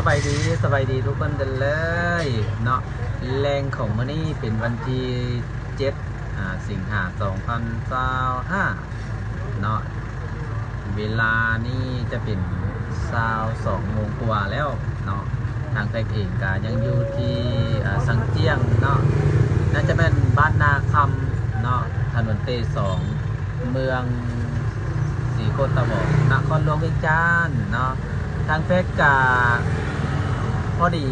บายดีสบายดีทุกคนกันเลยเนาะแรงของมื้อนี้เป็นวันที่7สิงหาคม2025เนาะเวลานี่จะเป็น22 โมงกว่าแล้วเนาะทางแพกเองก็ยังอยู่ที่สังเจียงเนาะน่าจะเป็นบ้านนาคำเนาะถนนเตสองเมืองศรีโคตะบอกนครหลวงเวียงจันทน์เนาะทางแพกกาพอดี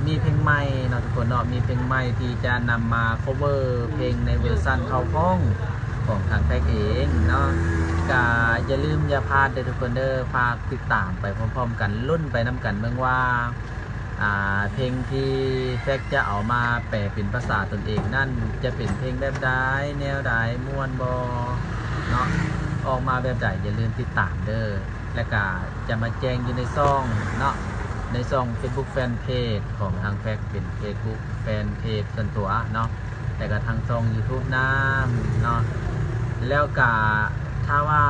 มีเพลงใหม่เนาะทุกคนเนาะมีเพลงใหม่ที่จะนำมา cover เพลงในเวอร์ชันเข้าห้องของทางแพกเองเนาะก็อย่าลืมอย่าพลาดเด้อทุกคนเด้อฝากติดตามไปพร้อมๆกันลุ้นไปน้ำกันเมืองว่าเพลงที่แพกจะเอามาแปลเป็นภาษาตนเองนั่นจะเป็นเพลงแบบใดแนวใดม่วนบอเนาะออกมาแบบใดอย่าลืมติดตามเด้อและก็จะมาแจ้งอยู่ในซ่องเนาะในซ่อง Facebook Fanpage ของทางแพกเป็น Facebook Fanpage ส่วนตัวเนาะแต่ก็ทางช่อง YouTube น้ำเนาะแล้วก็ถ้าว่า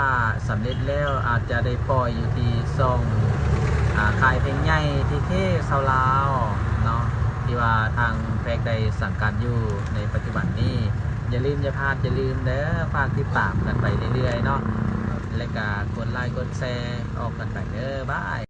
สำเร็จแล้วอาจจะได้ปล่อยอยู่ที่ซ่องขายเพลงใหญ่ที่เทศลาวเนาะที่ว่าทางแพกได้สังกัดอยู่ในปัจจุบันนี้อย่าลืมอย่าพลาดอย่าลืมเด้อฝากติดตามกันไปเรื่อยๆเนาะและก็กดไลค์กดแชร์ออกกันไปเด้อบาย